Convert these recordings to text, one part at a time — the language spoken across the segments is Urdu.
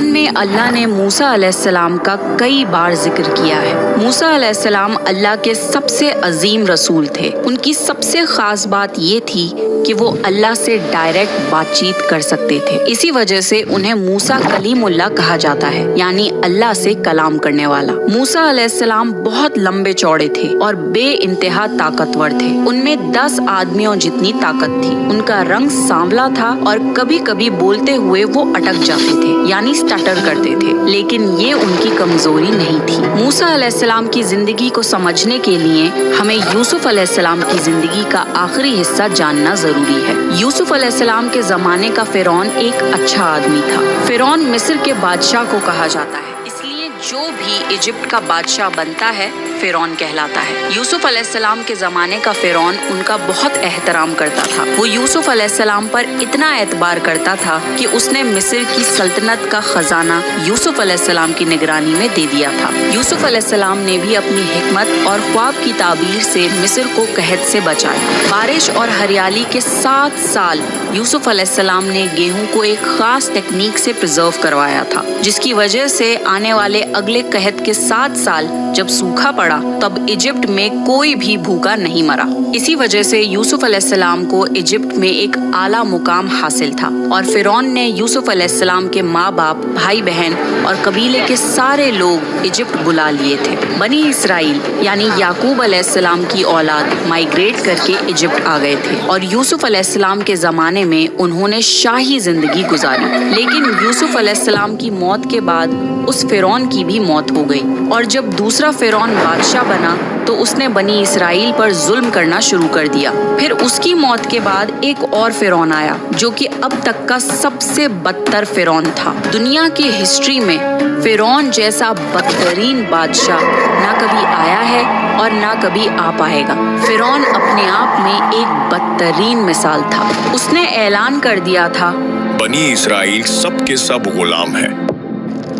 قرآن میں اللہ نے موسیٰ علیہ السلام کا کئی بار ذکر کیا ہے۔ موسیٰ علیہ السلام اللہ کے سب سے عظیم رسول تھے۔ ان کی سب سے خاص بات یہ تھی کہ وہ اللہ سے ڈائریکٹ بات چیت کر سکتے تھے۔ اسی وجہ سے انہیں موسیٰ کلیم اللہ کہا جاتا ہے، یعنی اللہ سے کلام کرنے والا۔ موسیٰ علیہ السلام بہت لمبے چوڑے تھے اور بے انتہا طاقتور تھے۔ ان میں 10 آدمیوں جتنی طاقت تھی۔ ان کا رنگ سانولا تھا اور کبھی کبھی بولتے ہوئے وہ اٹک جاتے تھے، یعنی سٹٹر کرتے تھے، لیکن یہ ان کی کمزوری نہیں تھی۔ موسیٰ علیہ السلام کی زندگی کو سمجھنے کے لیے ہمیں یوسف علیہ السلام کی زندگی کا آخری حصہ جاننا ضروری ہے۔ یوسف علیہ السلام کے زمانے کا فرعون ایک اچھا آدمی تھا۔ فرعون مصر کے بادشاہ کو کہا جاتا ہے، اس لیے جو بھی ایجپٹ کا بادشاہ بنتا ہے فرعون کہلاتا ہے۔ یوسف علیہ السلام کے زمانے کا فرعون ان کا بہت احترام کرتا تھا۔ وہ یوسف علیہ السلام پر اتنا اعتبار کرتا تھا کہ اس نے مصر کی سلطنت کا خزانہ یوسف علیہ السلام کی نگرانی میں دے دیا تھا۔ یوسف علیہ السلام نے بھی اپنی حکمت اور خواب کی تعبیر سے مصر کو قحط سے بچایا۔ بارش اور ہریالی کے 7 سال یوسف علیہ السلام نے گیہوں کو ایک خاص ٹیکنیک سے پرزرو کروایا تھا، جس کی وجہ سے آنے والے اگلے قحط کے 7 سال جب سوکھا پڑا تب ایجپٹ میں کوئی بھی بھوکا نہیں مرا۔ اسی وجہ سے یوسف علیہ السلام کو ایجپٹ میں ایک اعلیٰ مقام حاصل تھا، اور فرعون نے یوسف علیہ السلام کے ماں باپ، بھائی بہن اور قبیلے کے سارے لوگ ایجپٹ بلا لیے تھے۔ بنی اسرائیل یعنی یعقوب علیہ السلام کی اولاد مائیگریٹ کر کے ایجپٹ آ گئے تھے، اور یوسف علیہ السلام کے زمانے میں انہوں نے شاہی زندگی گزاری۔ لیکن یوسف علیہ السلام کی موت کے بعد اس فرعون کی بھی موت ہو گئی، اور جب دوسرا فرعون بادشاہ بنا تو اس نے بنی اسرائیل پر ظلم کرنا شروع کر دیا۔ پھر اس کی موت کے بعد ایک اور فرعون آیا جو کہ اب تک کا سب سے بدتر فرعون تھا۔ دنیا کی ہسٹری میں فرعون جیسا بدترین بادشاہ نہ کبھی آیا ہے اور نہ کبھی آ پائے گا۔ فرعون اپنے آپ میں ایک بدترین مثال تھا۔ اس نے اعلان کر دیا تھا، بنی اسرائیل سب کے سب غلام ہیں۔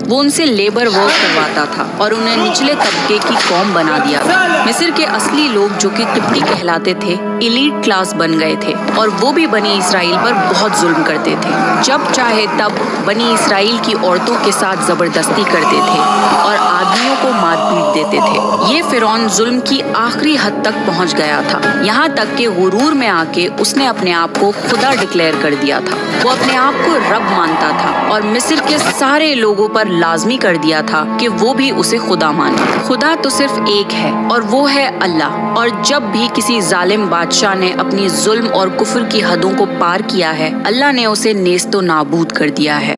وہ ان سے لیبر ورک کرواتا تھا اور انہیں نچلے طبقے کی قوم بنا دیا تھا۔ مصر کے اصلی لوگ جو کہ قبطی کہلاتے تھے ایلیٹ کلاس بن گئے تھے، اور وہ بھی بنی اسرائیل پر بہت ظلم کرتے تھے۔ جب چاہے تب بنی اسرائیل کی عورتوں کے ساتھ زبردستی کرتے تھے اور آدمیوں کو مار پیٹ دیتے تھے۔ یہ فرعون ظلم کی آخری حد تک پہنچ گیا تھا، یہاں تک کہ غرور میں آ کے اس نے اپنے آپ کو خدا ڈکلیئر کر دیا تھا۔ وہ اپنے آپ کو رب مانتا تھا اور مصر کے سارے لوگوں پر لازمی کر دیا تھا کہ وہ بھی اسے خدا مانے۔ خدا تو صرف ایک ہے اور وہ ہے اللہ، اور جب بھی کسی ظالم بادشاہ نے اپنی ظلم اور کفر کی حدوں کو پار کیا ہے، اللہ نے اسے نیست و نابود کر دیا ہے۔